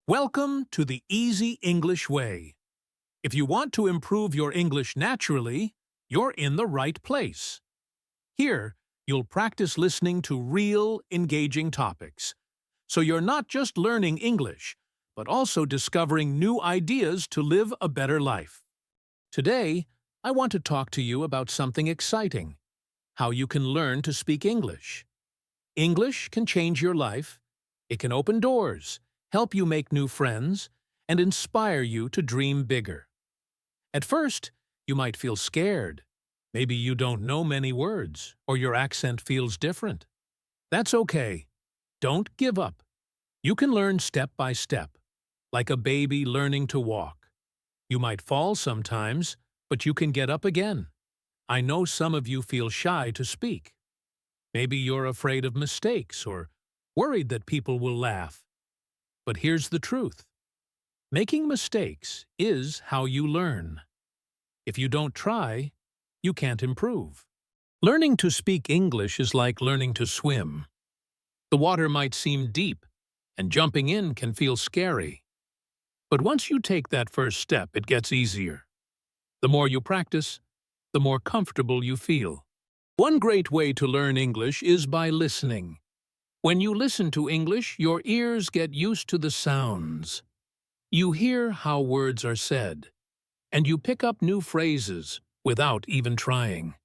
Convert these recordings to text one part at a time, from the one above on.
Welcome to the Easy English Way. If you want to improve your English naturally, you're in the right place. Here, you'll practice listening to real, engaging topics. So you're not just learning English, but also discovering new ideas to live a better life. Today, I want to talk to you about something exciting: how you can learn to speak English. English can change your life. It can open doors, help you make new friends, and inspire you to dream bigger. At first, you might feel scared. Maybe you don't know many words, or your accent feels different. That's okay. Don't give up. You can learn step by step, like a baby learning to walk. You might fall sometimes, but you can get up again. I know some of you feel shy to speak. Maybe you're afraid of mistakes or worried that people will laugh. But here's the truth. Making mistakes is how you learn. If you don't try, you can't improve. Learning to speak English is like learning to swim. The water might seem deep, and jumping in can feel scary. But once you take that first step, it gets easier. The more you practice, the more comfortable you feel. One great way to learn English is by listening. When you listen to English, your ears get used to the sounds. You hear how words are said, and you pick up new phrases without even trying.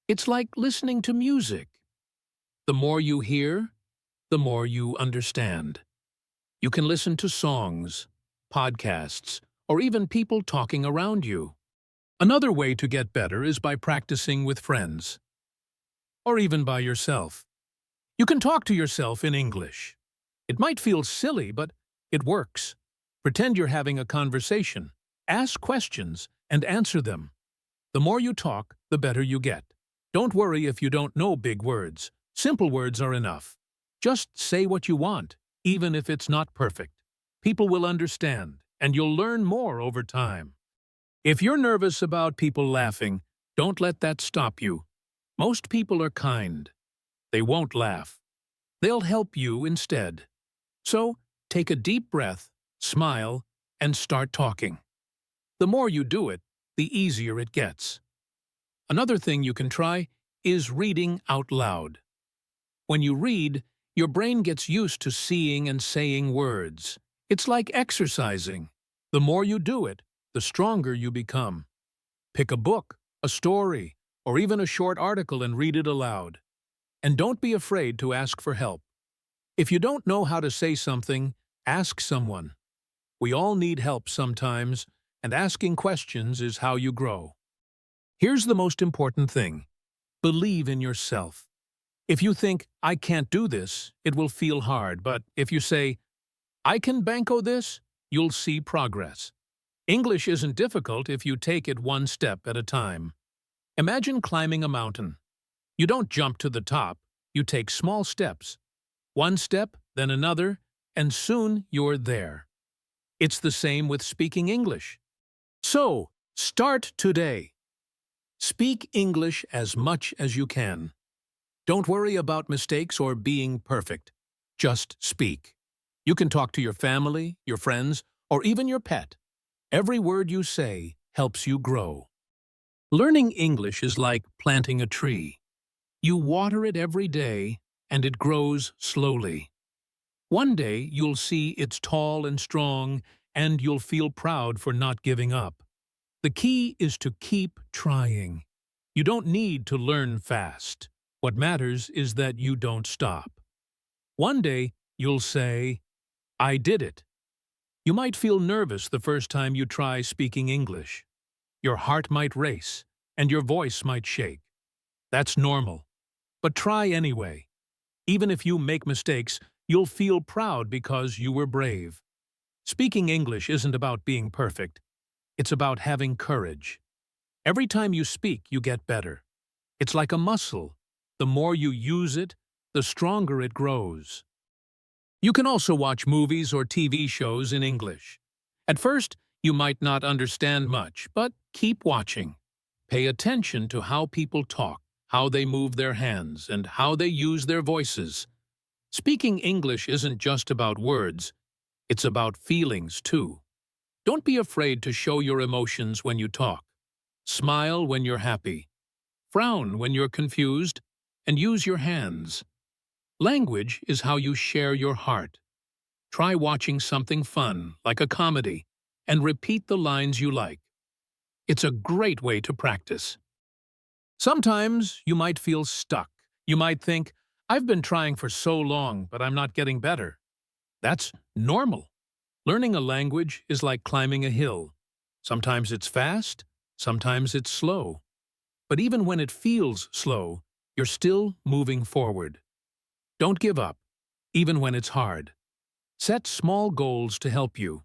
It's like listening to music. The more you hear, the more you understand. You can listen to songs, podcasts, or even people talking around you. Another way to get better is by practicing with friends, or even by yourself. You can talk to yourself in English. It might feel silly, but it works. Pretend you're having a conversation. Ask questions and answer them. The more you talk, the better you get. Don't worry if you don't know big words. Simple words are enough. Just say what you want, even if it's not perfect. People will understand, and you'll learn more over time. If you're nervous about people laughing, don't let that stop you. Most people are kind. They won't laugh. They'll help you instead. So, take a deep breath, smile, and start talking. The more you do it, the easier it gets. Another thing you can try is reading out loud. When you read, your brain gets used to seeing and saying words. It's like exercising. The more you do it, the stronger you become. Pick a book, a story, or even a short article and read it aloud. And don't be afraid to ask for help. If you don't know how to say something, ask someone. We all need help sometimes, and asking questions is how you grow. Here's the most important thing. Believe in yourself. If you think, I can't do this, it will feel hard, but if you say, I can banko this, you'll see progress. English isn't difficult if you take it one step at a time. Imagine climbing a mountain. You don't jump to the top, you take small steps. One step, then another, and soon you're there. It's the same with speaking English. So, start today. Speak English as much as you can. Don't worry about mistakes or being perfect. Just speak. You can talk to your family, your friends, or even your pet. Every word you say helps you grow. Learning English is like planting a tree. You water it every day, and it grows slowly. One day, you'll see it's tall and strong, and you'll feel proud for not giving up. The key is to keep trying. You don't need to learn fast. What matters is that you don't stop. One day, you'll say, I did it. You might feel nervous the first time you try speaking English. Your heart might race, and your voice might shake. That's normal. But try anyway. Even if you make mistakes, you'll feel proud because you were brave. Speaking English isn't about being perfect. It's about having courage. Every time you speak, you get better. It's like a muscle. The more you use it, the stronger it grows. You can also watch movies or TV shows in English. At first, you might not understand much, but keep watching. Pay attention to how people talk, how they move their hands, and how they use their voices. Speaking English isn't just about words. It's about feelings, too. Don't be afraid to show your emotions when you talk. Smile when you're happy. Frown when you're confused. And use your hands. Language is how you share your heart. Try watching something fun, like a comedy, and repeat the lines you like. It's a great way to practice. Sometimes you might feel stuck. You might think, I've been trying for so long, but I'm not getting better. That's normal. Learning a language is like climbing a hill. Sometimes it's fast, sometimes it's slow. But even when it feels slow, you're still moving forward. Don't give up, even when it's hard. Set small goals to help you.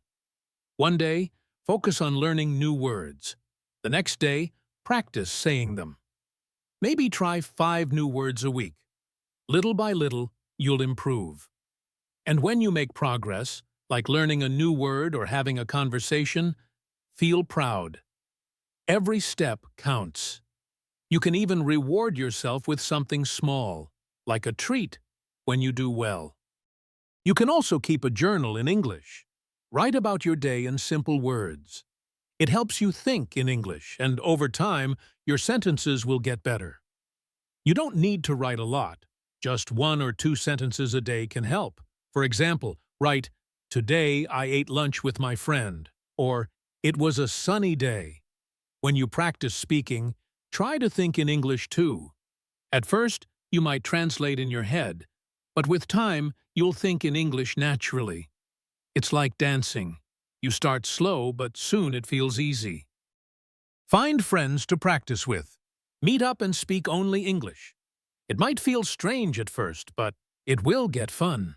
One day, focus on learning new words. The next day, practice saying them. Maybe try 5 new words a week. Little by little, you'll improve. And when you make progress, like learning a new word or having a conversation, feel proud. Every step counts. You can even reward yourself with something small, like a treat, when you do well. You can also keep a journal in English. Write about your day in simple words. It helps you think in English, and over time, your sentences will get better. You don't need to write a lot. Just 1 or 2 sentences a day can help. For example, write, "Today I ate lunch with my friend," or "It was a sunny day." When you practice speaking, try to think in English too. At first, you might translate in your head, but with time, you'll think in English naturally. It's like dancing. You start slow, but soon it feels easy. Find friends to practice with. Meet up and speak only English. It might feel strange at first, but it will get fun.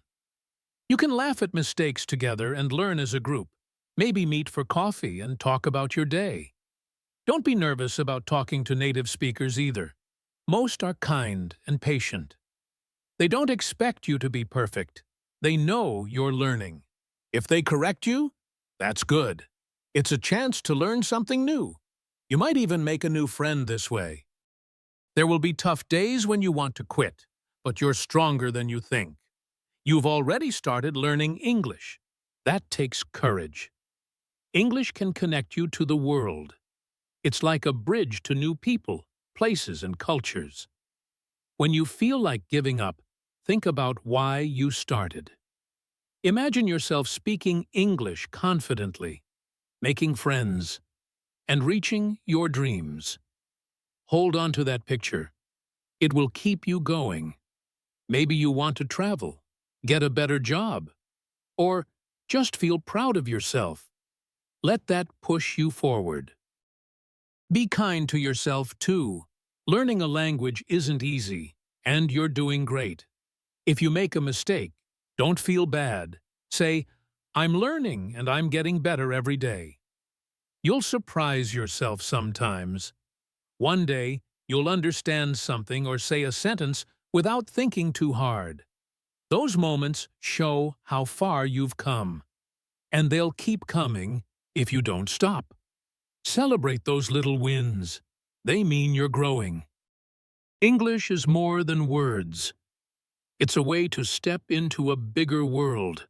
You can laugh at mistakes together and learn as a group. Maybe meet for coffee and talk about your day. Don't be nervous about talking to native speakers either. Most are kind and patient. They don't expect you to be perfect. They know you're learning. If they correct you, that's good. It's a chance to learn something new. You might even make a new friend this way. There will be tough days when you want to quit, but you're stronger than you think. You've already started learning English. That takes courage. English can connect you to the world. It's like a bridge to new people, places, and cultures. When you feel like giving up, think about why you started. Imagine yourself speaking English confidently, making friends, and reaching your dreams. Hold on to that picture. It will keep you going. Maybe you want to travel, get a better job, or just feel proud of yourself. Let that push you forward. Be kind to yourself, too. Learning a language isn't easy, and you're doing great. If you make a mistake, don't feel bad. Say, "I'm learning and I'm getting better every day." You'll surprise yourself sometimes. One day, you'll understand something or say a sentence without thinking too hard. Those moments show how far you've come. And they'll keep coming if you don't stop. Celebrate those little wins. They mean you're growing. English is more than words. It's a way to step into a bigger world.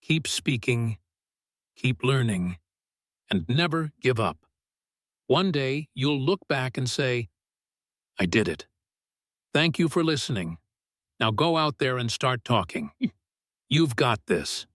Keep speaking, keep learning, and never give up. One day, you'll look back and say, "I did it." Thank you for listening. Now go out there and start talking. You've got this.